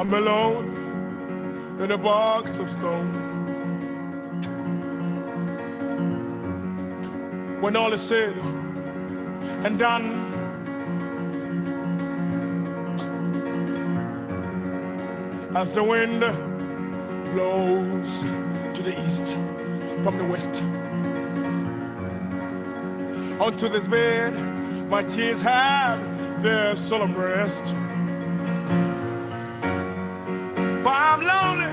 I'm alone in a box of stone. When all is said and done, as the wind blows to the east from the west, onto this bed my tears have their solemn rest. For I'm lonely,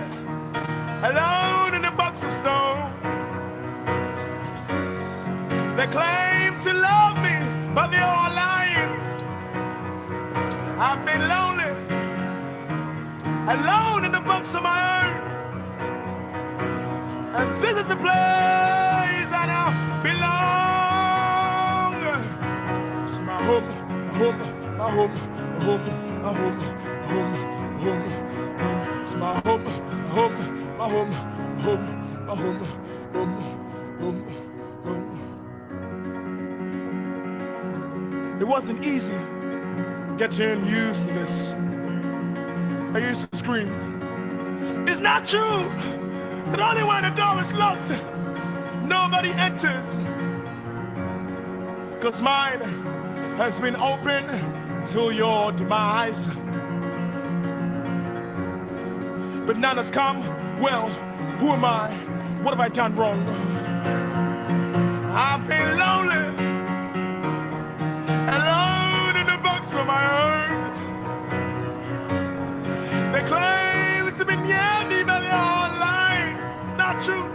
alone in a box of stone. They claim to love me, but they're all lying. I've been lonely, alone in a box of my own. And this is the place I now belong. It's my home, my home, my home, my home, my home, my home, my home, home. It's my home, my home, my home, my home, my home, home, home, home. It wasn't easy getting used to this. I used to scream, it's not true that only when the door is locked, nobody enters. 'Cause mine has been open till your demise. But none has come. Well, who am I? What have I done wrong? I've been lonely, alone in a box of my own. They claim to be near me, but they're all lying. It's not true.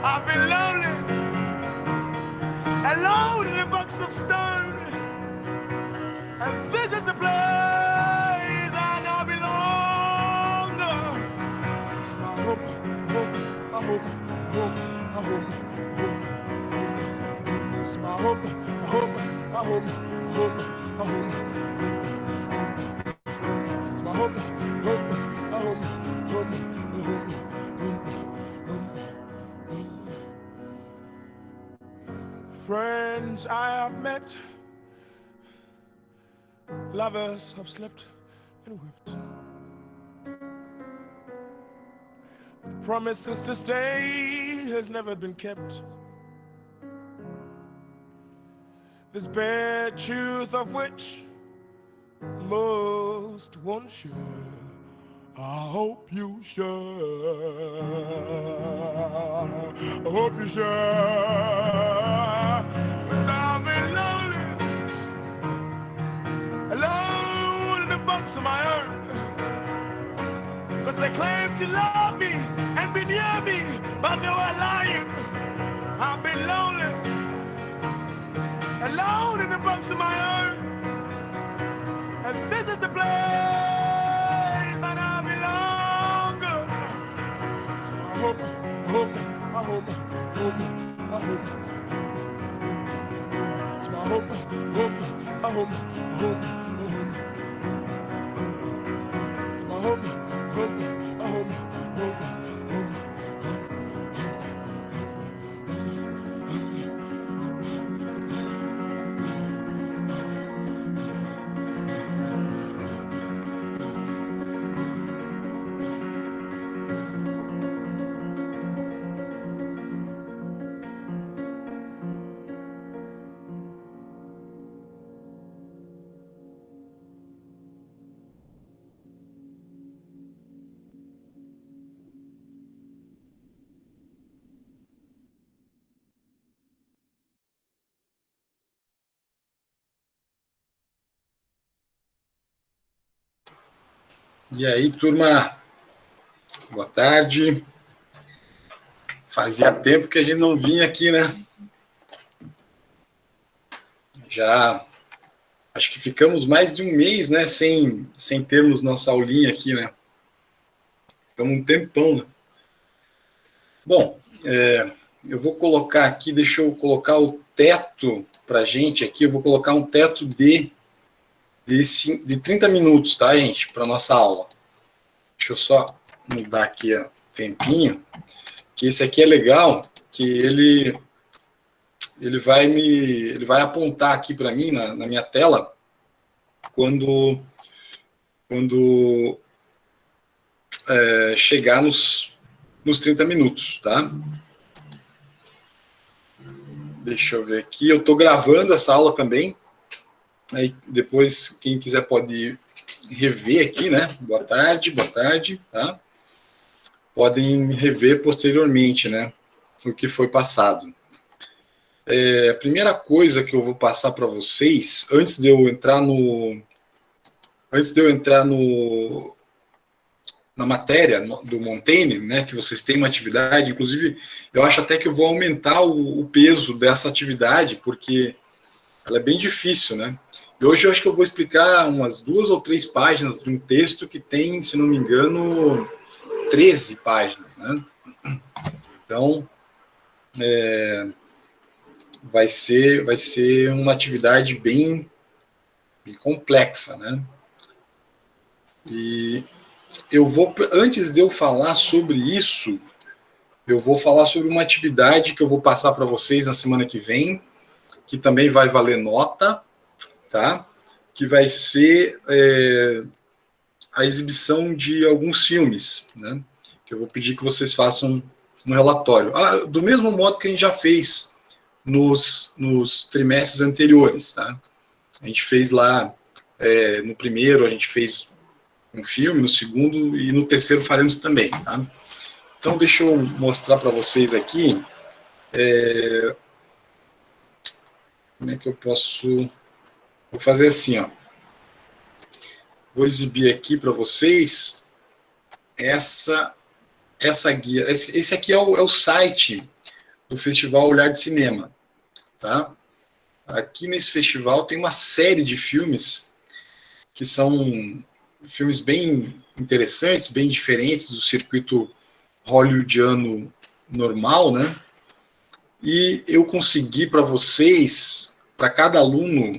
I've been lonely, alone in a box of stone. And this is the place I now belong. It's my home, home, my home, home, my home, home, home. It's my home, my home, my home, home, my home, home. It's my home, home, my home, home, home, home. Friends I have met, lovers have slept and wept. Promises to stay has never been kept. This bare truth of which most won't share. I hope you share. I hope you share. 'Cause I've been lonely, alone in a box of my own. 'Cause they claim to love me and be near me, but they were lying. I've been lonely, alone in a box of my own. And this is the place that I belong. It's my home, home, my home, home, my home, home. It's my home, home, my home, home, home. It's my home, home, my home, home, home. E aí, turma? Boa tarde. Fazia tempo que a gente não vinha aqui, né? Já acho que ficamos mais de um mês, né? Sem termos nossa aulinha aqui, né? Ficamos um tempão, né? Bom, eu vou colocar aqui, deixa eu colocar o teto para a gente aqui. Eu vou colocar um teto de 30 minutos, tá, gente? Para nossa aula. Deixa eu só mudar aqui o tempinho. Que esse aqui é legal, que ele vai apontar aqui para mim na minha tela quando chegar nos 30 minutos, tá? Deixa eu ver aqui. Eu estou gravando essa aula também. Aí depois, quem quiser pode rever aqui, né? Boa tarde, tá? Podem rever posteriormente, né? O que foi passado. A primeira coisa que eu vou passar para vocês, antes de eu entrar na matéria do Montaigne, né, que vocês têm uma atividade, inclusive eu acho até que eu vou aumentar o peso dessa atividade, porque ela é bem difícil, né? E hoje eu acho que eu vou explicar umas 2 ou 3 páginas de um texto que tem, se não me engano, 13 páginas, né? Então, vai ser uma atividade bem complexa, né? E antes de eu falar sobre isso, eu vou falar sobre uma atividade que eu vou passar para vocês na semana que vem, que também vai valer nota, tá? Que vai ser a exibição de alguns filmes, né? Que eu vou pedir que vocês façam um relatório. Do mesmo modo que a gente já fez nos trimestres anteriores, tá? A gente fez lá, no primeiro a gente fez um filme, no segundo e no terceiro faremos também, tá? Então, deixa eu mostrar para vocês aqui como é que eu posso... Vou fazer assim, ó. Vou exibir aqui para vocês essa guia. Esse aqui é o site do Festival Olhar de Cinema, tá? Aqui nesse festival tem uma série de filmes que são filmes bem interessantes, bem diferentes do circuito hollywoodiano normal, né? E eu consegui para vocês, para cada aluno,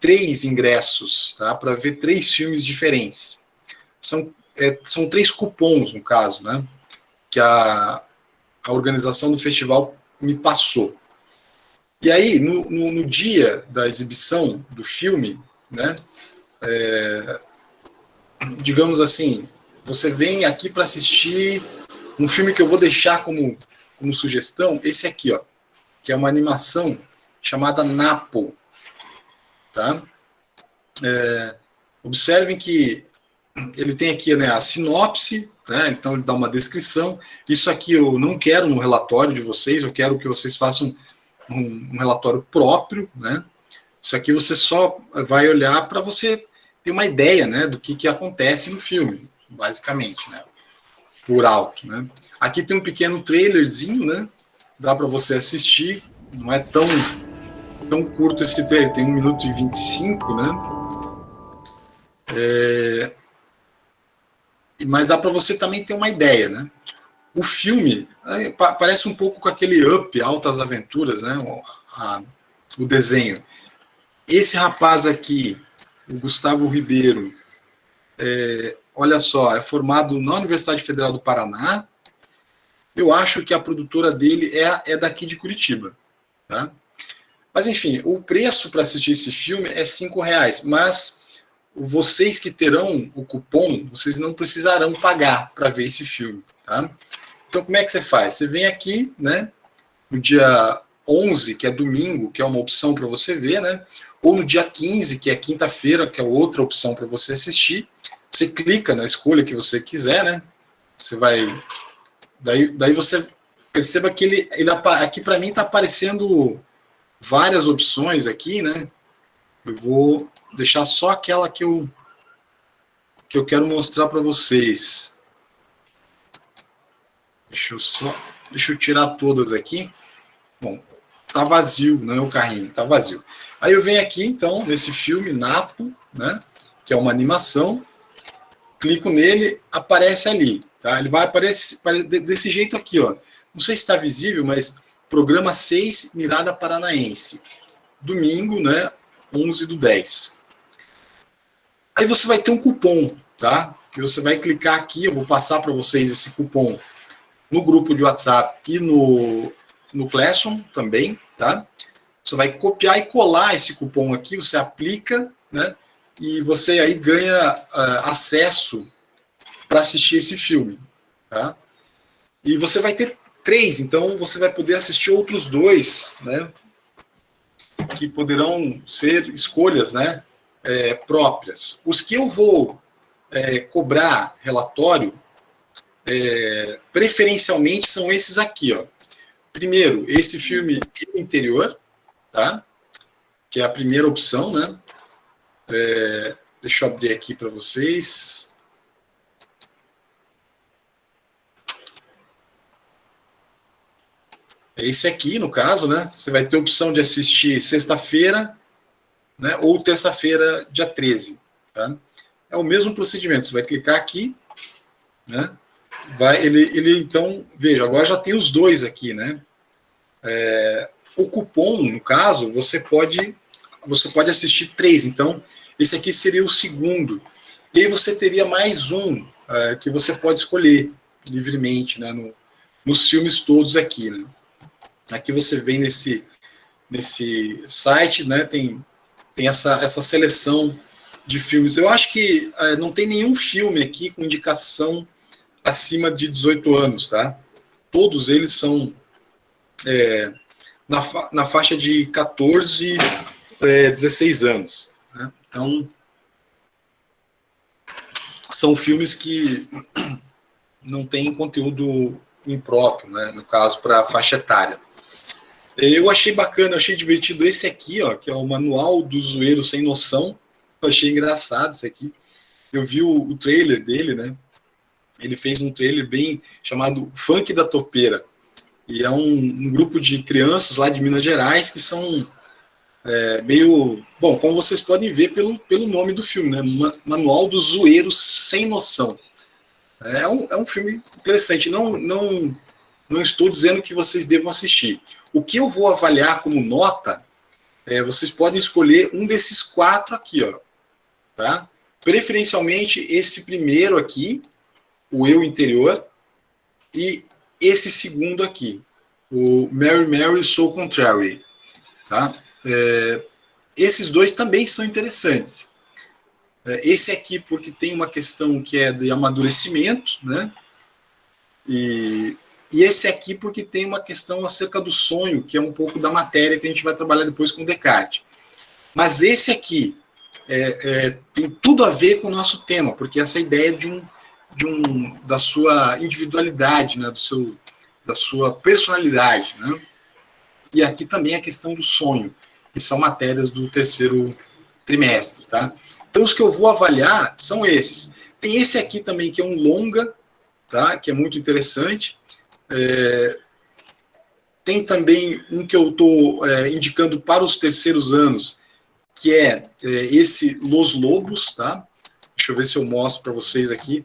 3 ingressos, tá? Para ver 3 filmes diferentes. São 3 cupons, no caso, né? Que a organização do festival me passou. E aí, no dia da exibição do filme, né? Digamos assim, você vem aqui para assistir um filme que eu vou deixar como sugestão, esse aqui, ó, que é uma animação chamada Napo, tá? Observem que ele tem aqui, né, a sinopse, né? Então ele dá uma descrição. Isso aqui eu não quero no relatório de vocês, eu quero que vocês façam um relatório próprio, né? Isso aqui você só vai olhar para você ter uma ideia, né, do que acontece no filme, basicamente, né, por alto, né. Aqui tem um pequeno trailerzinho, né, dá para você assistir, não é tão curto esse trailer, tem 1 minuto e 25, né, mas dá para você também ter uma ideia, né. O filme parece um pouco com aquele Up, Altas Aventuras, né, o desenho. Esse rapaz aqui, o Gustavo Ribeiro, olha só, é formado na Universidade Federal do Paraná. Eu acho que a produtora dele é daqui de Curitiba, tá? Mas enfim, o preço para assistir esse filme é R$5, mas vocês que terão o cupom, vocês não precisarão pagar para ver esse filme, tá? Então como é que você faz? Você vem aqui, né, no dia 11, que é domingo, que é uma opção para você ver, né? Ou no dia 15, que é quinta-feira, que é outra opção para você assistir. Você clica na escolha que você quiser, né? Você vai... Daí você perceba que ele aqui para mim está aparecendo várias opções aqui, né? Eu vou deixar só aquela que eu quero mostrar para vocês. Deixa eu tirar todas aqui. Bom, tá vazio, né? O carrinho tá vazio. Aí eu venho aqui, então, nesse filme, Napo, né? Que é uma animação. Clico nele, aparece ali, tá? Ele vai aparecer desse jeito aqui, ó. Não sei se está visível, mas programa 6, Mirada Paranaense. Domingo, né? 11/10. Aí você vai ter um cupom, tá? Que você vai clicar aqui, eu vou passar para vocês esse cupom no grupo de WhatsApp e no Classroom também, tá? Você vai copiar e colar esse cupom aqui, você aplica, né? E você aí ganha acesso para assistir esse filme, tá? E você vai ter 3, então você vai poder assistir outros 2, né? Que poderão ser escolhas, né? Próprias. Os que eu vou cobrar relatório, preferencialmente são esses aqui, ó. Primeiro, esse filme Interior, tá? Que é a primeira opção, né? Deixa eu abrir aqui para vocês. É esse aqui, no caso, né? Você vai ter a opção de assistir sexta-feira, né? Ou terça-feira, dia 13, tá? É o mesmo procedimento. Você vai clicar aqui, né? Ele então, veja, agora já tem os 2 aqui, né? O cupom, no caso, você pode assistir 3. Então, esse aqui seria o segundo. E aí você teria mais um que você pode escolher livremente, né? Nos filmes todos aqui, né? Aqui você vem nesse site, né? Tem essa seleção de filmes. Eu acho que não tem nenhum filme aqui com indicação acima de 18 anos, tá? Todos eles são na faixa de 14, 16 anos. Né? Então, são filmes que não têm conteúdo impróprio, né? No caso, para a faixa etária. Eu achei bacana, eu achei divertido esse aqui, ó, que é o Manual do Zoeiro Sem Noção. Eu achei engraçado isso aqui. Eu vi o trailer dele, né? Ele fez um trailer bem chamado Funk da Topeira. E é um grupo de crianças lá de Minas Gerais que são meio... Bom, como vocês podem ver pelo nome do filme, né? Manual do Zoeiro Sem Noção. É um filme interessante. Não estou dizendo que vocês devam assistir. O que eu vou avaliar como nota, vocês podem escolher um desses 4 aqui, ó, tá? Preferencialmente esse primeiro aqui, o Eu Interior, e esse segundo aqui, o Mary Mary So Contrary, tá? Esses 2 também são interessantes. Esse aqui porque tem uma questão que é de amadurecimento, né? E esse aqui porque tem uma questão acerca do sonho, que é um pouco da matéria que a gente vai trabalhar depois com Descartes. Mas esse aqui tem tudo a ver com o nosso tema, porque essa ideia da sua individualidade, né, da sua personalidade, né? E aqui também a questão do sonho, que são matérias do terceiro trimestre, tá? Então os que eu vou avaliar são esses. Tem esse aqui também que é um longa, tá? Que é muito interessante. Tem também um que eu estou indicando para os terceiros anos, que é esse Los Lobos, tá? Deixa eu ver se eu mostro para vocês aqui.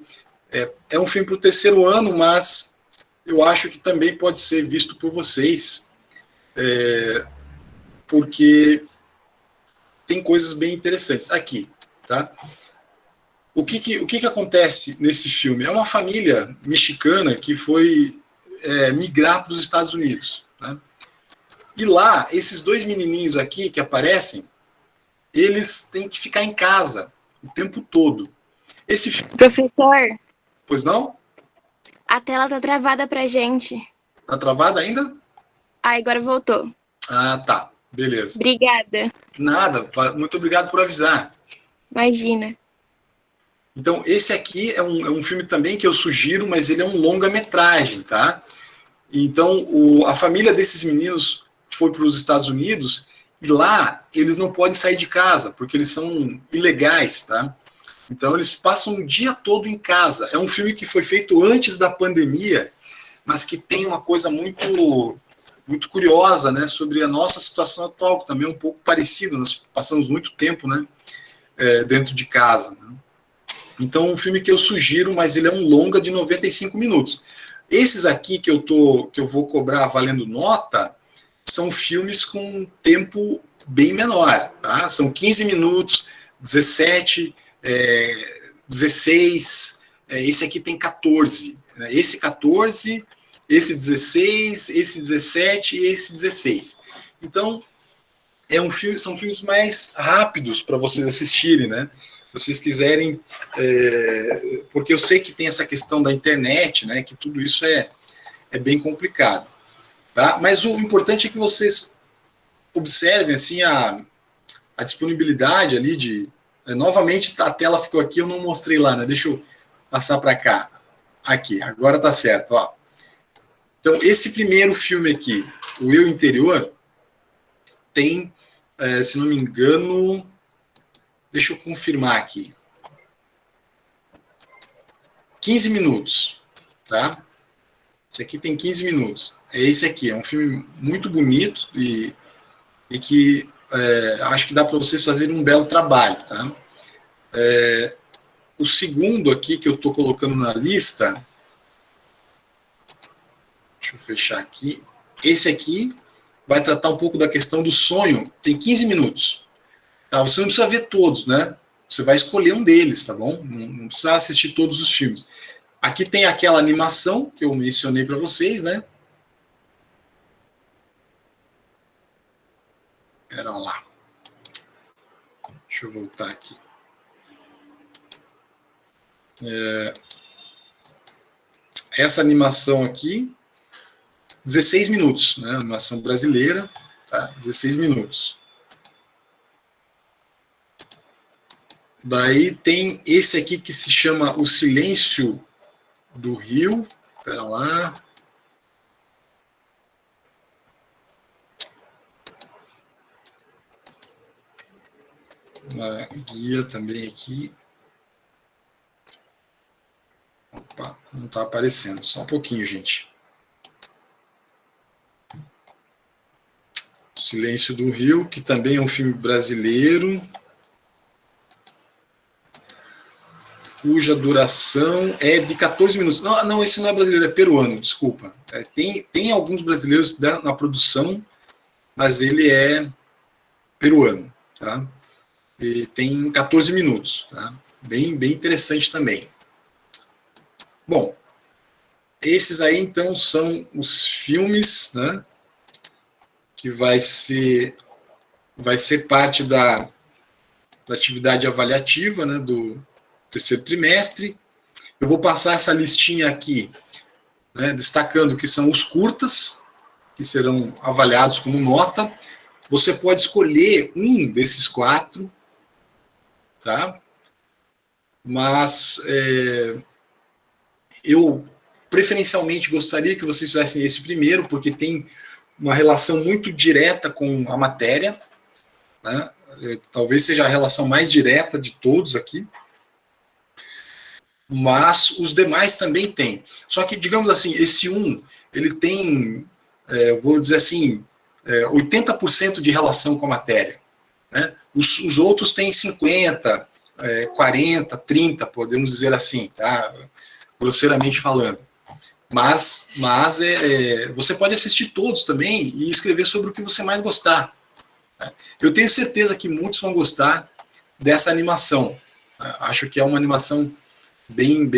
É um filme para o terceiro ano, mas eu acho que também pode ser visto por vocês, porque tem coisas bem interessantes. Aqui, tá? O que acontece nesse filme? É uma família mexicana que foi migrar para os Estados Unidos. Né? E lá, esses 2 menininhos aqui que aparecem, eles têm que ficar em casa o tempo todo. Esse filme... Professor, Pois não? a tela tá travada pra gente. Tá travada ainda? Agora voltou. Ah, tá. Beleza. Obrigada. Nada. Muito obrigado por avisar. Imagina. Então, esse aqui é um filme também que eu sugiro, mas ele é um longa-metragem, tá? Então, a família desses meninos foi para os Estados Unidos e lá eles não podem sair de casa, porque eles são ilegais, tá? Então, eles passam o dia todo em casa. É um filme que foi feito antes da pandemia, mas que tem uma coisa muito, muito curiosa, né, sobre a nossa situação atual, que também é um pouco parecido. Nós passamos muito tempo, né, dentro de casa. Né? Então, um filme que eu sugiro, mas ele é um longa de 95 minutos. Esses aqui que eu vou cobrar valendo nota, são filmes com tempo bem menor. Tá? São 15 minutos, 17, 16, esse aqui tem 14. Né? Esse 14, esse 16, esse 17 e esse 16. Então, são filmes mais rápidos para vocês assistirem, né? vocês quiserem, porque eu sei que tem essa questão da internet, né, que tudo isso é bem complicado, tá? Mas o importante é que vocês observem, assim, a disponibilidade ali de... novamente, a tela ficou aqui, eu não mostrei lá, né? Deixa eu passar para cá. Aqui, agora tá certo, ó. Então, esse primeiro filme aqui, O Eu Interior, tem, se não me engano, deixa eu confirmar aqui, 15 minutos, tá? Esse aqui tem 15 minutos. É esse aqui, é um filme muito bonito e que acho que dá para vocês fazerem um belo trabalho, tá? O segundo aqui que eu estou colocando na lista, deixa eu fechar aqui, esse aqui vai tratar um pouco da questão do sonho, tem 15 minutos. Tá? Você não precisa ver todos, né? Você vai escolher um deles, tá bom? Não precisa assistir todos os filmes. Aqui tem aquela animação que eu mencionei para vocês, né? Pera lá. Deixa eu voltar aqui. Essa animação aqui, 16 minutos, né? Animação brasileira, tá? 16 minutos. Daí tem esse aqui que se chama O Silêncio do Rio. Espera lá. Uma guia também aqui. Opa, não está aparecendo. Só um pouquinho, gente. Silêncio do Rio, que também é um filme brasileiro, cuja duração é de 14 minutos. Não, esse não é brasileiro, é peruano, desculpa. Tem alguns brasileiros na produção, mas ele é peruano, tá? E tem 14 minutos, tá? Bem interessante também. Bom, esses aí, então, são os filmes, né, que vai ser parte da atividade avaliativa, né, do terceiro trimestre. Eu vou passar essa listinha aqui, né, destacando que são os curtas, que serão avaliados como nota. Você pode escolher um desses 4, tá? Mas eu preferencialmente gostaria que vocês fizessem esse primeiro, porque tem uma relação muito direta com a matéria, né? Talvez seja a relação mais direta de todos aqui, mas os demais também têm. Só que, digamos assim, esse ele tem, vou dizer assim, 80% de relação com a matéria, né? Os outros têm 50%, 40%, 30%, podemos dizer assim, tá? Grosseiramente falando. Mas você pode assistir todos também e escrever sobre o que você mais gostar. Eu tenho certeza que muitos vão gostar dessa animação. Acho que é uma animação bem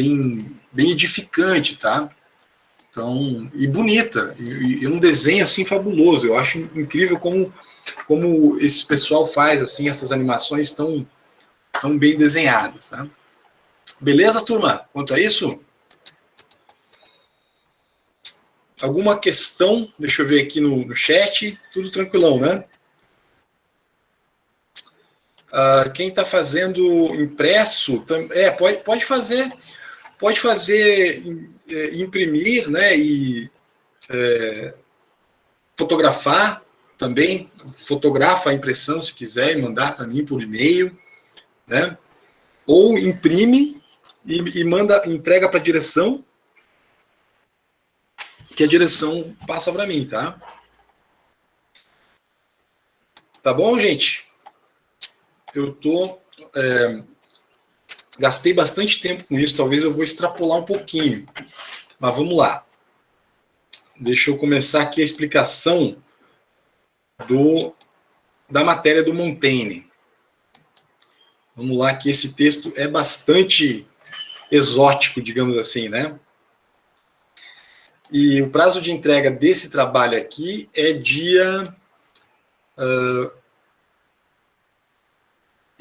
edificante, tá? Então, e bonita, e um desenho assim fabuloso. Eu acho incrível como esse pessoal faz assim essas animações tão bem desenhadas, tá? Beleza, turma? Quanto a isso? Alguma questão? Deixa eu ver aqui no chat. Tudo tranquilão, né? Quem está fazendo impresso, pode fazer imprimir, né? E fotografar também. Fotografa a impressão se quiser e mandar para mim por e-mail, né? Ou imprime e entrega para a direção, que a direção passa para mim, tá? Tá bom, gente? Eu gastei bastante tempo com isso, talvez eu vou extrapolar um pouquinho, mas vamos lá. Deixa eu começar aqui a explicação da matéria do Montaigne. Vamos lá, que esse texto é bastante exótico, digamos assim, né? E o prazo de entrega desse trabalho aqui é dia...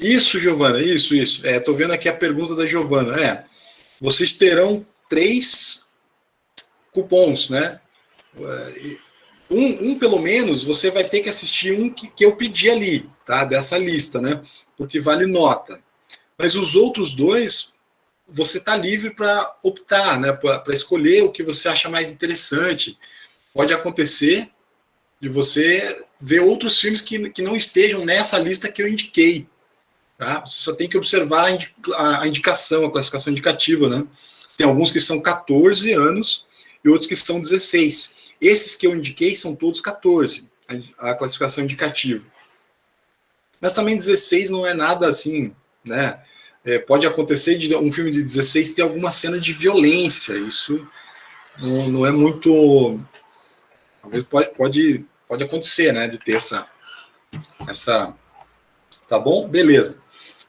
Isso, Giovana, isso. Estou vendo aqui a pergunta da Giovana. Vocês terão 3 cupons, né? Pelo menos, você vai ter que assistir um que eu pedi ali, tá? Dessa lista, né? Porque vale nota. Mas os outros 2, você está livre para optar, né? Para escolher o que você acha mais interessante. Pode acontecer de você ver outros filmes que não estejam nessa lista que eu indiquei. Tá? Você só tem que observar a indicação, a classificação indicativa, né? Tem alguns que são 14 anos e outros que são 16. Esses que eu indiquei são todos 14, a classificação indicativa. Mas também 16 não é nada assim, né? Pode acontecer de um filme de 16 ter alguma cena de violência. Isso não é muito... Talvez pode acontecer, né? De ter essa... Tá bom? Beleza.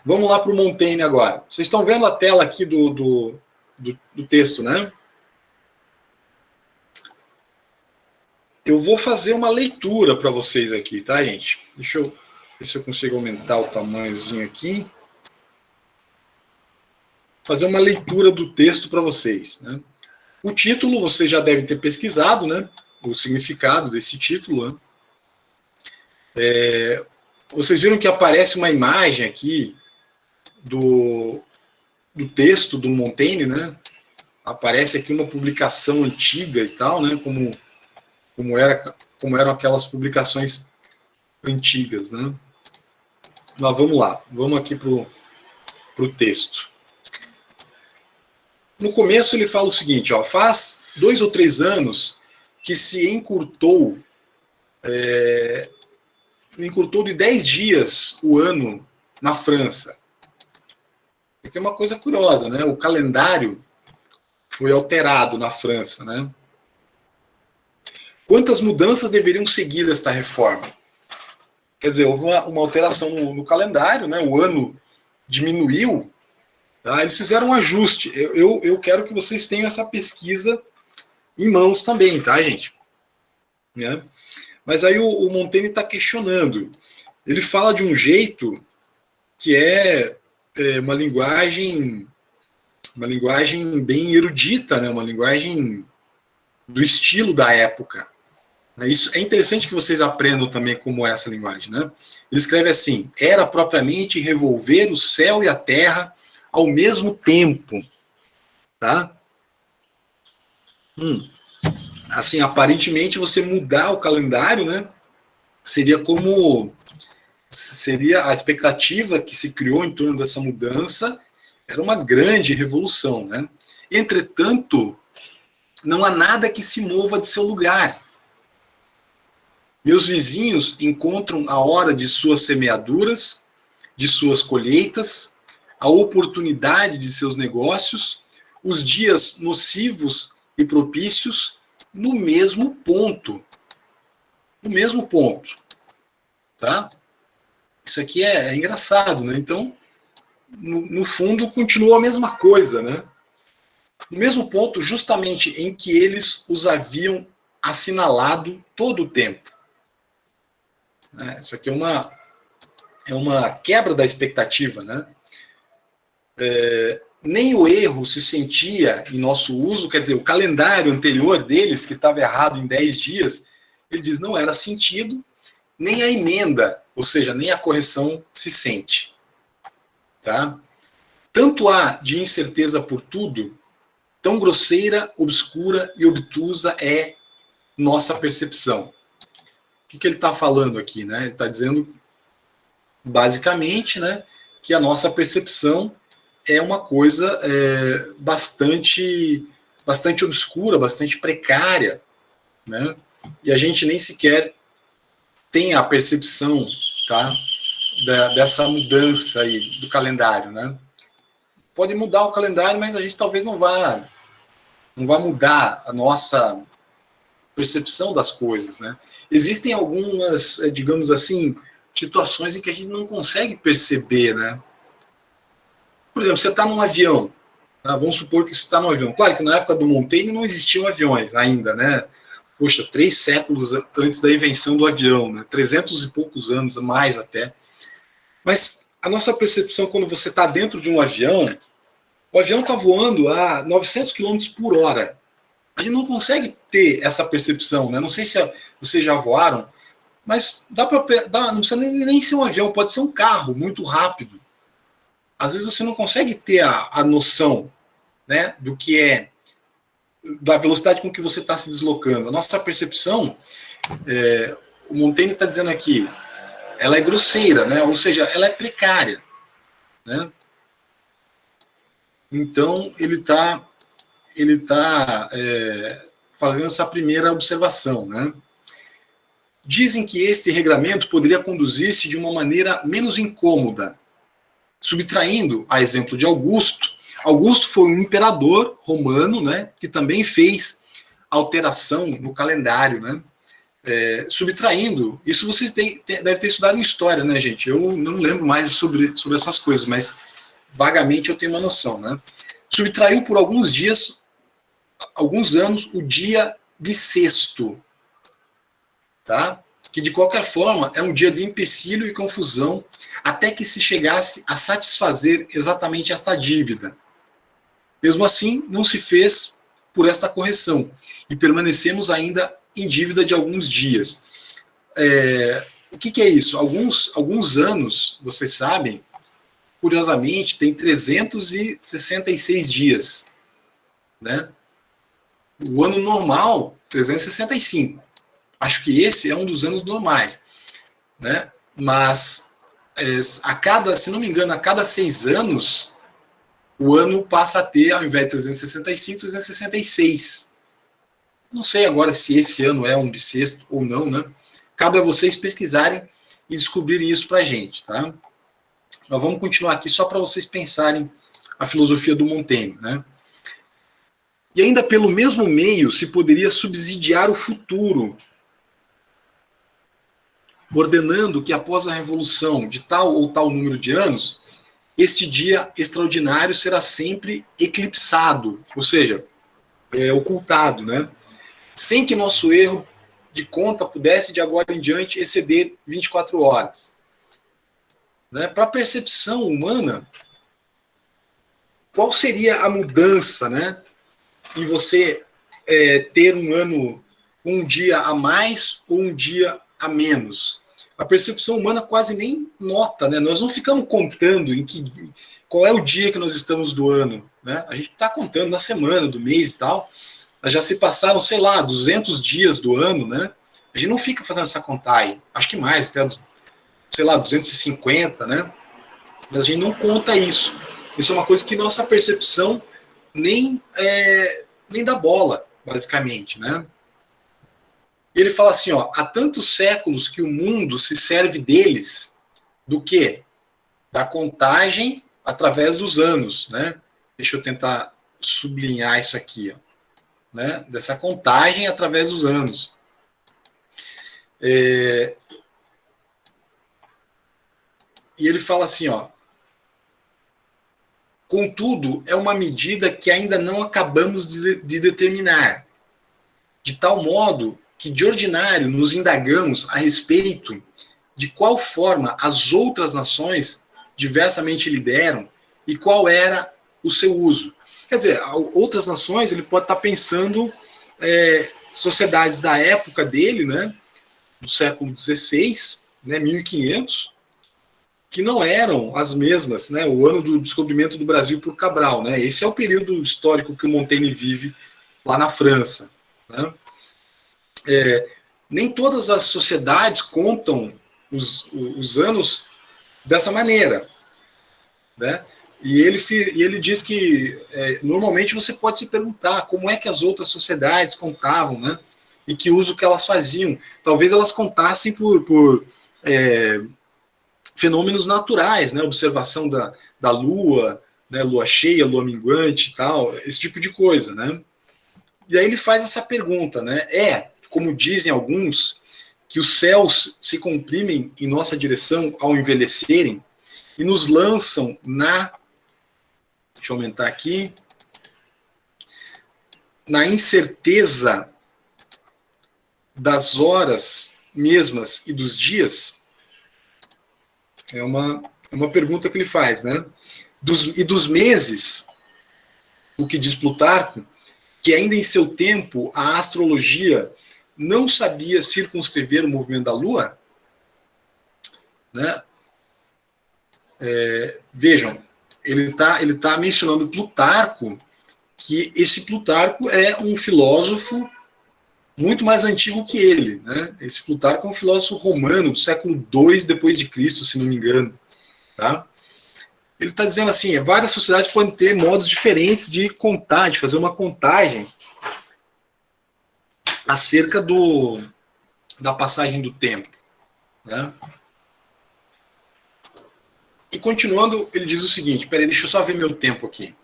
Vamos lá para o Montaigne agora. Vocês estão vendo a tela aqui do texto, né? Eu vou fazer uma leitura para vocês aqui, tá, gente? Deixa eu ver se eu consigo aumentar o tamanhozinho aqui. Fazer uma leitura do texto para vocês, né? O título, vocês já devem ter pesquisado, né? O significado desse título, né? Vocês viram que aparece uma imagem aqui do texto do Montaigne, né? Aparece aqui uma publicação antiga e tal, né? Como eram aquelas publicações antigas, né? Mas vamos lá, vamos aqui para o texto. No começo ele fala o seguinte, ó, faz 2 ou 3 anos que se encurtou de 10 dias o ano na França. Porque é uma coisa curiosa, né? O calendário foi alterado na França, né? Quantas mudanças deveriam seguir esta reforma? Quer dizer, houve uma alteração no calendário, né? O ano diminuiu, tá? Eles fizeram um ajuste. Eu quero que vocês tenham essa pesquisa em mãos também, tá, gente? Né? Mas aí o Montaigne está questionando. Ele fala de um jeito que é uma linguagem bem erudita, né? Uma linguagem do estilo da época. Isso é interessante que vocês aprendam também como é essa linguagem, né? Ele escreve assim: era propriamente revolver o céu e a terra ao mesmo tempo, tá? Assim, aparentemente você mudar o calendário, né? Seria a expectativa que se criou em torno dessa mudança, era uma grande revolução, né? Entretanto, não há nada que se mova de seu lugar. Meus vizinhos encontram a hora de suas semeaduras, de suas colheitas, a oportunidade de seus negócios, os dias nocivos e propícios no mesmo ponto. No mesmo ponto. Tá? Isso aqui é engraçado, né? Então, no fundo, continua a mesma coisa, né? No mesmo ponto, justamente em que eles os haviam assinalado todo o tempo. Isso aqui é uma quebra da expectativa, né? Nem o erro se sentia em nosso uso, quer dizer, o calendário anterior deles, que estava errado em 10 dias, ele diz, não era sentido, nem a emenda, ou seja, nem a correção se sente. Tá? Tanto há de incerteza por tudo, tão grosseira, obscura e obtusa é nossa percepção. O que ele está falando aqui? Né? Ele está dizendo, basicamente, né, que a nossa percepção é uma coisa bastante obscura, bastante precária, né? E a gente nem sequer tem a percepção, tá, dessa mudança aí do calendário, né? Pode mudar o calendário, mas a gente talvez não vá mudar a nossa percepção das coisas, né? Existem algumas, digamos assim, situações em que a gente não consegue perceber, né? Por exemplo, você está num avião, tá? Vamos supor que você está num avião. Claro que na época do Montaigne não existiam aviões ainda, né? Poxa, 3 séculos antes da invenção do avião, né? 300 e poucos anos, mais até. Mas a nossa percepção quando você está dentro de um avião, o avião está voando a 900 km por hora. A gente não consegue ter essa percepção, né? Não sei se vocês já voaram, mas não precisa nem ser um avião, pode ser um carro muito rápido. Às vezes você não consegue ter a noção, né, do que é, da velocidade com que você está se deslocando. A nossa percepção, o Montaigne está dizendo aqui, ela é grosseira, né? Ou seja, ela é precária, né? Então, ele tá fazendo essa primeira observação, né? Dizem que este regramento poderia conduzir-se de uma maneira menos incômoda, subtraindo a exemplo de Augusto. Augusto foi um imperador romano, né, que também fez alteração no calendário, né? Subtraindo, isso vocês devem ter estudado em história, né, gente? Eu não lembro mais sobre essas coisas, mas vagamente eu tenho uma noção, né? Subtraiu por alguns dias, alguns anos, o dia bissexto, tá? Que de qualquer forma é um dia de empecilho e confusão, até que se chegasse a satisfazer exatamente esta dívida. Mesmo assim, não se fez por esta correção, e permanecemos ainda em dívida de alguns dias. O que é isso? Alguns anos, vocês sabem, curiosamente, tem 366 dias, né? O ano normal, 365. Acho que esse é um dos anos normais, né? Mas, se não me engano, a cada 6 anos, o ano passa a ter, ao invés de 365, 366. Não sei agora se esse ano é um bissexto ou não, né? Cabe a vocês pesquisarem e descobrirem isso para a gente, tá? Nós vamos continuar aqui só para vocês pensarem a filosofia do Montaigne, né? E ainda pelo mesmo meio se poderia subsidiar o futuro, ordenando que após a revolução de tal ou tal número de anos, este dia extraordinário será sempre eclipsado, ou seja, ocultado, né? Sem que nosso erro de conta pudesse, de agora em diante, exceder 24 horas. Né? Para a percepção humana, qual seria a mudança, né, em você ter um ano, um dia a mais ou um dia a menos? A percepção humana quase nem nota, né? Nós não ficamos contando qual é o dia que nós estamos do ano, né? A gente está contando na semana, do mês e tal. Já se passaram, sei lá, 200 dias do ano, né? A gente não fica fazendo essa contagem. Acho que mais, até, sei lá, 250, né? Mas a gente não conta isso. Isso é uma coisa que nossa percepção nem dá bola, basicamente, né? Ele fala assim, ó, há tantos séculos que o mundo se serve deles, do quê? Da contagem através dos anos, né? Deixa eu tentar sublinhar isso aqui, ó. Né, dessa contagem através dos anos. E ele fala assim, ó, contudo, é uma medida que ainda não acabamos de determinar, de tal modo que, de ordinário, nos indagamos a respeito de qual forma as outras nações diversamente lhe deram e qual era o seu uso. Quer dizer, outras nações, ele pode estar pensando sociedades da época dele, né, do século XVI, né, 1500, que não eram as mesmas, né, o ano do descobrimento do Brasil por Cabral. Né, esse é o período histórico que o Montaigne vive lá na França. Né. Nem todas as sociedades contam os anos dessa maneira, né? E ele diz que normalmente você pode se perguntar como é que as outras sociedades contavam, né? E que uso que elas faziam. Talvez elas contassem por fenômenos naturais, né? Observação da lua, né? Lua cheia, lua minguante e tal, esse tipo de coisa, né? E aí ele faz essa pergunta, né? Como dizem alguns, que os céus se comprimem em nossa direção ao envelhecerem e nos lançam deixa eu aumentar aqui, na incerteza das horas mesmas e dos dias, é uma É uma pergunta que ele faz, né? Dos meses, o que diz Plutarco, que ainda em seu tempo a astrologia não sabia circunscrever o movimento da Lua, né? Vejam, ele tá mencionando Plutarco, que esse Plutarco é um filósofo muito mais antigo que ele, né? Esse Plutarco é um filósofo romano do século II depois de Cristo, se não me engano, tá? Ele está dizendo assim, várias sociedades podem ter modos diferentes de contar, de fazer uma contagem acerca da passagem do tempo, né? E continuando, ele diz o seguinte, peraí, deixa eu só ver meu tempo aqui.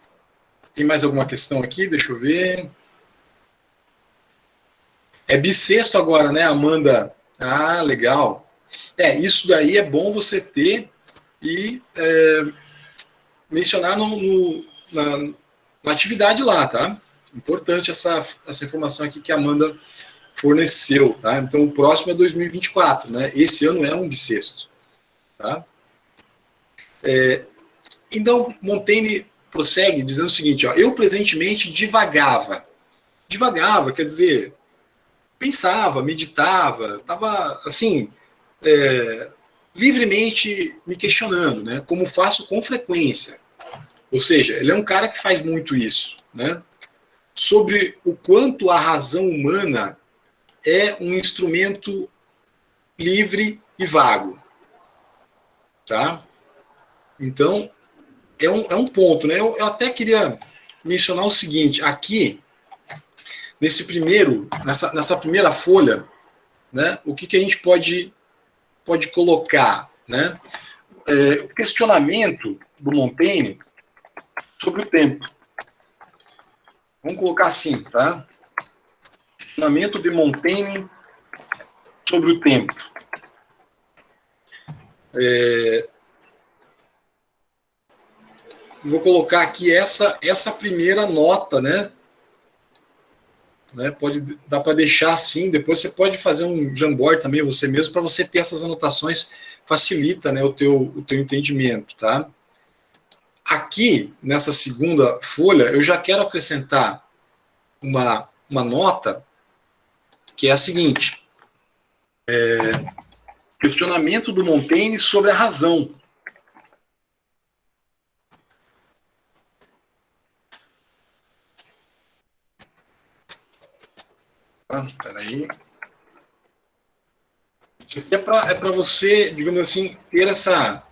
Tem mais alguma questão aqui? Deixa eu ver. É bissexto agora, né, Amanda? Ah, legal. Isso daí é bom você ter e mencionar na atividade lá, tá? Importante essa informação aqui que a Amanda forneceu, tá? Então o próximo é 2024, né? Esse ano é um bissexto, tá? Então Montaigne prossegue dizendo o seguinte, ó, eu presentemente divagava, quer dizer, pensava, meditava, estava assim, livremente me questionando, né? Como faço com frequência. Ou seja, ele é um cara que faz muito isso, né? Sobre o quanto a razão humana é um instrumento livre e vago, tá? Então, é um ponto, né? Eu até queria mencionar o seguinte, aqui, nessa primeira folha, né? O que a gente pode colocar, né? O questionamento do Montaigne sobre o tempo. Vamos colocar assim, tá? Questionamento de Montaigne sobre o tempo. Vou colocar aqui essa primeira nota, né? Dá para deixar assim, depois você pode fazer um Jamboard também você mesmo, para você ter essas anotações, facilita, né, o teu entendimento, tá? Aqui, nessa segunda folha, eu já quero acrescentar uma nota, que é a seguinte, questionamento do Montaigne sobre a razão. Espera aí. Isso aqui é para você, digamos assim, ter essa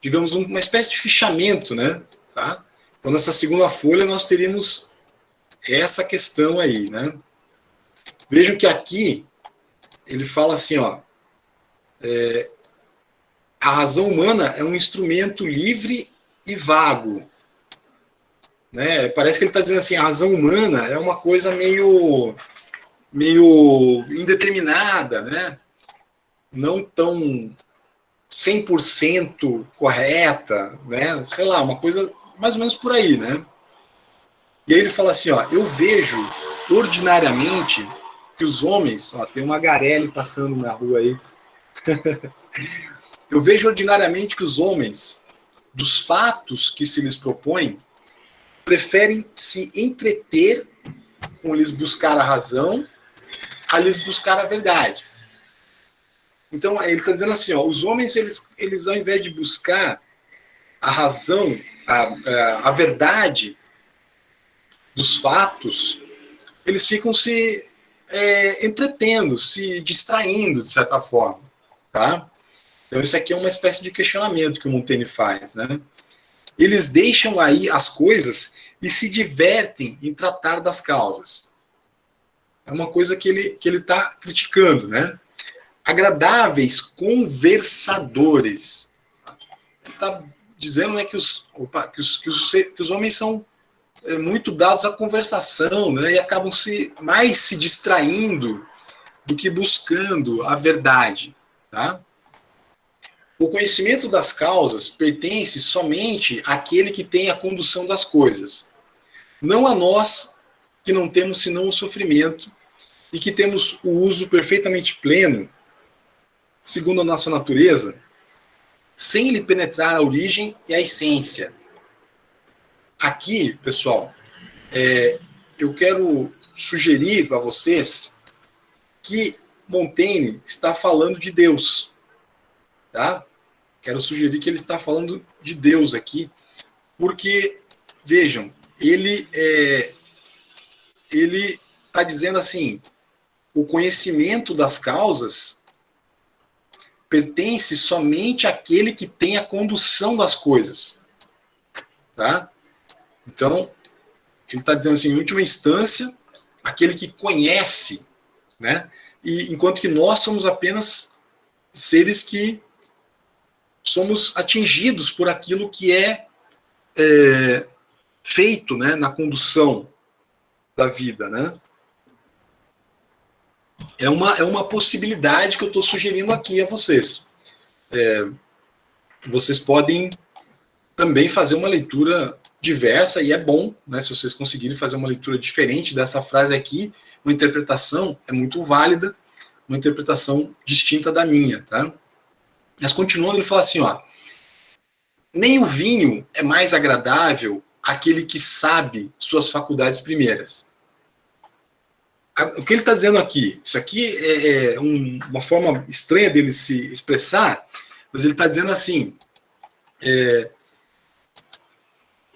digamos, uma espécie de fichamento, né? Tá? Então, nessa segunda folha, nós teríamos essa questão aí, né? Vejam que aqui ele fala assim, ó, a razão humana é um instrumento livre e vago, né? Parece que ele está dizendo assim, a razão humana é uma coisa meio indeterminada, né? Não tão 100% correta, né? Sei lá, uma coisa mais ou menos por aí, né? E aí ele fala assim, ó, eu vejo ordinariamente que os homens, ó, tem uma Garelli passando na rua aí, eu vejo ordinariamente que os homens, dos fatos que se lhes propõem, preferem se entreter com lhes buscar a razão a lhes buscar a verdade. Então, ele está dizendo assim, ó, os homens, eles ao invés de buscar a razão, a verdade dos fatos, eles ficam se entretendo, se distraindo, de certa forma. Tá? Então, isso aqui é uma espécie de questionamento que o Montaigne faz. Né? Eles deixam aí as coisas e se divertem em tratar das causas. É uma coisa que ele está criticando, né? Agradáveis conversadores. Está dizendo, né, que os homens são muito dados à conversação, né, e acabam mais se distraindo do que buscando a verdade. Tá? O conhecimento das causas pertence somente àquele que tem a condução das coisas. Não a nós, que não temos senão o sofrimento e que temos o uso perfeitamente pleno segundo a nossa natureza, sem lhe penetrar a origem e a essência. Aqui, pessoal, eu quero sugerir para vocês que Montaigne está falando de Deus, tá? Quero sugerir que ele está falando de Deus aqui, porque, vejam, ele está dizendo assim, o conhecimento das causas pertence somente àquele que tem a condução das coisas, tá? Então, ele está dizendo assim, em última instância, aquele que conhece, né? E enquanto que nós somos apenas seres que somos atingidos por aquilo que é feito, né, na condução da vida, né? É uma possibilidade que eu estou sugerindo aqui a vocês. Vocês podem também fazer uma leitura diversa, e é bom, né, se vocês conseguirem fazer uma leitura diferente dessa frase aqui, uma interpretação é muito válida, uma interpretação distinta da minha, tá? Mas continuando, ele fala assim, ó, nem o vinho é mais agradável àquele que sabe suas faculdades primeiras. O que ele está dizendo aqui? Isso aqui é uma forma estranha dele se expressar, mas ele está dizendo assim,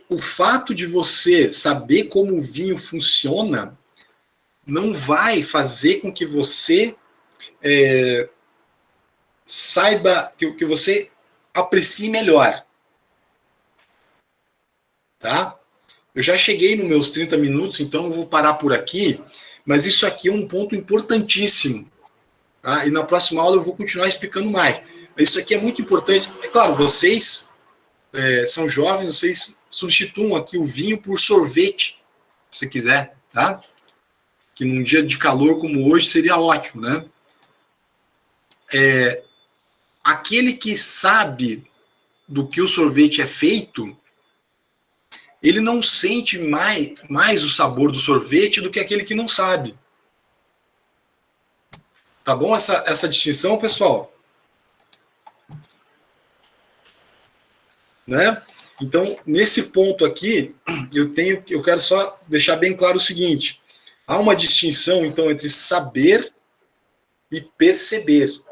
o fato de você saber como o vinho funciona não vai fazer com que você saiba, que você aprecie melhor. Tá? Eu já cheguei nos meus 30 minutos, então eu vou parar por aqui, mas isso aqui é um ponto importantíssimo. Tá? E na próxima aula eu vou continuar explicando mais. Mas isso aqui é muito importante. É claro, vocês são jovens, vocês substituam aqui o vinho por sorvete, se você quiser, tá? Que num dia de calor como hoje seria ótimo, né? Aquele que sabe do que o sorvete é feito, ele não sente mais o sabor do sorvete do que aquele que não sabe. Tá bom essa distinção, pessoal? Né? Então, nesse ponto aqui, eu quero só deixar bem claro o seguinte: há uma distinção, então, entre saber e perceber.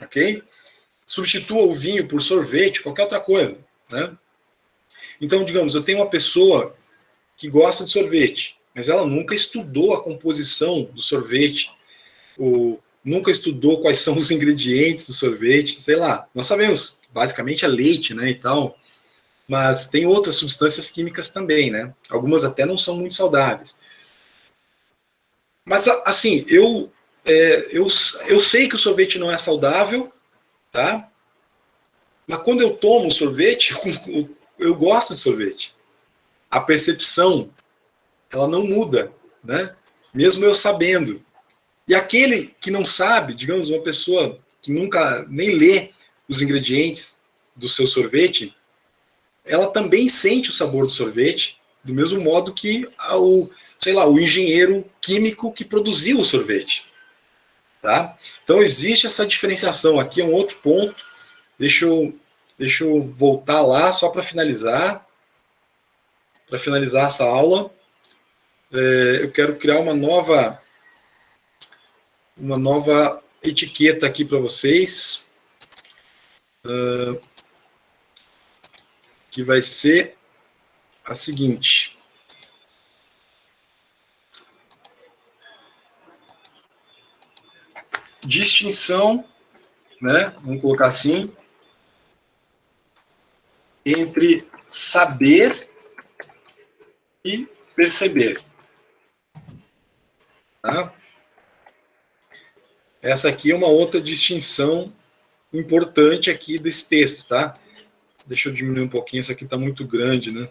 Ok? Substitua o vinho por sorvete, qualquer outra coisa, né? Então, digamos, eu tenho uma pessoa que gosta de sorvete, mas ela nunca estudou a composição do sorvete, ou nunca estudou quais são os ingredientes do sorvete, sei lá. Nós sabemos, basicamente é leite, né, e tal, mas tem outras substâncias químicas também, né? Algumas até não são muito saudáveis. Mas, assim, eu sei que o sorvete não é saudável, tá? Mas quando eu tomo sorvete, eu gosto de sorvete. A percepção, ela não muda, né? Mesmo eu sabendo. E aquele que não sabe, digamos, uma pessoa que nunca nem lê os ingredientes do seu sorvete, ela também sente o sabor do sorvete, do mesmo modo que o engenheiro químico que produziu o sorvete. Tá? Então existe essa diferenciação. Aqui é um outro ponto. Deixa eu voltar lá só para finalizar. Para finalizar essa aula, eu quero criar uma nova etiqueta aqui para vocês, que vai ser a seguinte. Distinção, né? Vamos colocar assim, entre saber e perceber. Tá? Essa aqui é uma outra distinção importante aqui desse texto, tá? Deixa eu diminuir um pouquinho, isso aqui está muito grande, né?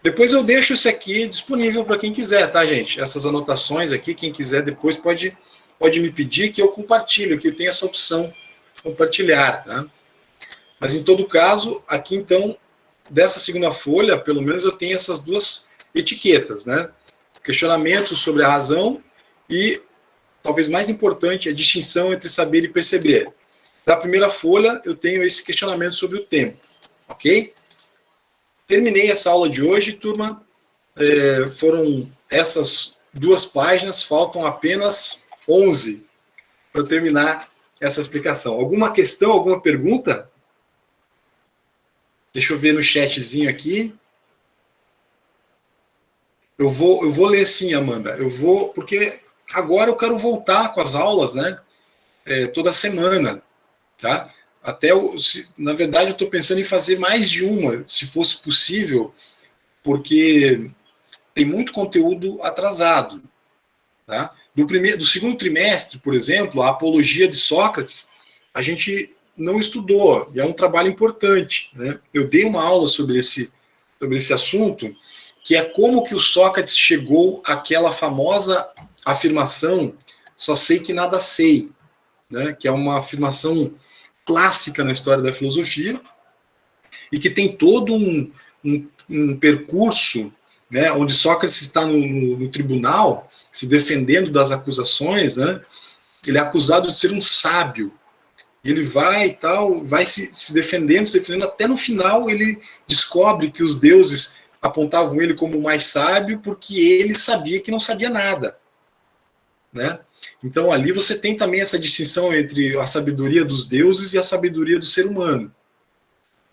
Depois eu deixo isso aqui disponível para quem quiser, tá, gente? Essas anotações aqui, quem quiser depois pode me pedir que eu compartilho, que eu tenho essa opção de compartilhar, tá? Mas em todo caso, aqui então, dessa segunda folha, pelo menos eu tenho essas duas etiquetas, né? Questionamento sobre a razão e talvez mais importante, a distinção entre saber e perceber. Da primeira folha, eu tenho esse questionamento sobre o tempo, ok? Terminei essa aula de hoje, turma. Foram essas 2 páginas, faltam apenas 11 para terminar essa explicação. Alguma questão, alguma pergunta? Deixa eu ver no chatzinho aqui. Eu vou ler sim, Amanda. Porque agora eu quero voltar com as aulas, né? Toda semana, tá? Na verdade, eu estou pensando em fazer mais de uma, se fosse possível, porque tem muito conteúdo atrasado, tá? Do segundo trimestre, por exemplo, a apologia de Sócrates, a gente não estudou, e é um trabalho importante, né? Eu dei uma aula sobre esse assunto, que é como que o Sócrates chegou àquela famosa afirmação, só sei que nada sei, né? Que é uma afirmação clássica na história da filosofia, e que tem todo um percurso, né, onde Sócrates está no tribunal, se defendendo das acusações, né? Ele é acusado de ser um sábio. Ele vai se defendendo, até no final ele descobre que os deuses apontavam ele como o mais sábio porque ele sabia que não sabia nada, né? Então ali você tem também essa distinção entre a sabedoria dos deuses e a sabedoria do ser humano,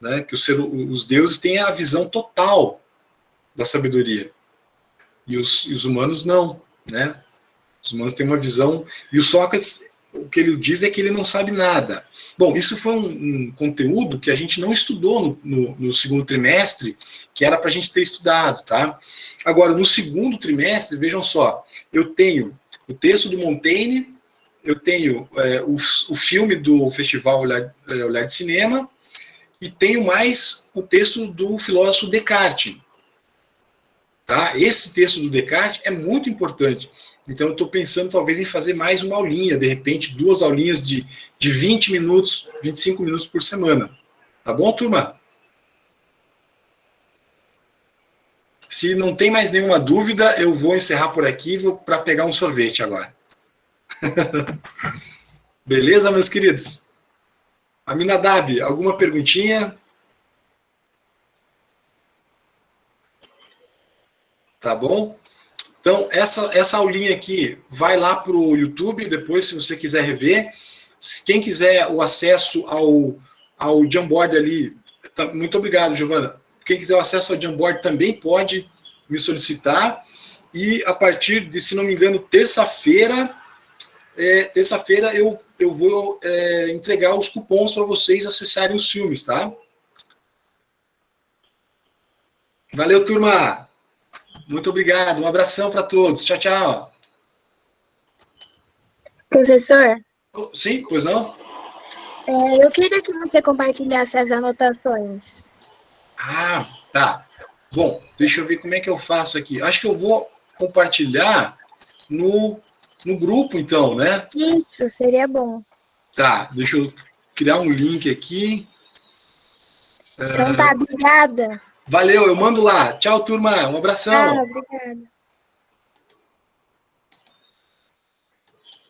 né? Que os deuses têm a visão total da sabedoria e os humanos não, né? Os humanos têm uma visão, e o Sócrates, o que ele diz é que ele não sabe nada. Bom, isso foi um conteúdo que a gente não estudou no segundo trimestre, que era para a gente ter estudado, tá? Agora, no segundo trimestre, vejam só, eu tenho o texto do Montaigne, eu tenho o filme do Festival Olhar de Cinema, e tenho mais o texto do filósofo Descartes. Tá? Esse texto do Descartes é muito importante. Então, eu estou pensando, talvez, em fazer mais uma aulinha, de repente, 2 aulinhas de 20 minutos, 25 minutos por semana. Tá bom, turma? Se não tem mais nenhuma dúvida, eu vou encerrar por aqui para pegar um sorvete agora. Beleza, meus queridos? Aminadab, alguma perguntinha? Tá bom? Então, essa aulinha aqui, vai lá para o YouTube, depois, se você quiser rever. Quem quiser o acesso ao Jamboard ali, muito obrigado, Giovana. Quem quiser o acesso ao Jamboard também pode me solicitar. E a partir de, se não me engano, terça-feira eu vou entregar os cupons para vocês acessarem os filmes, tá? Valeu, turma! Muito obrigado, um abração para todos. Tchau, tchau. Professor, Sim, pois não? eu queria que você compartilhasse as anotações. Ah, tá. Bom, deixa eu ver como é que eu faço aqui. Acho que eu vou compartilhar no grupo, então, né? Isso, seria bom. Tá, deixa eu criar um link aqui. Então tá, obrigada. Valeu, eu mando lá. Tchau, turma. Um abração. Obrigada.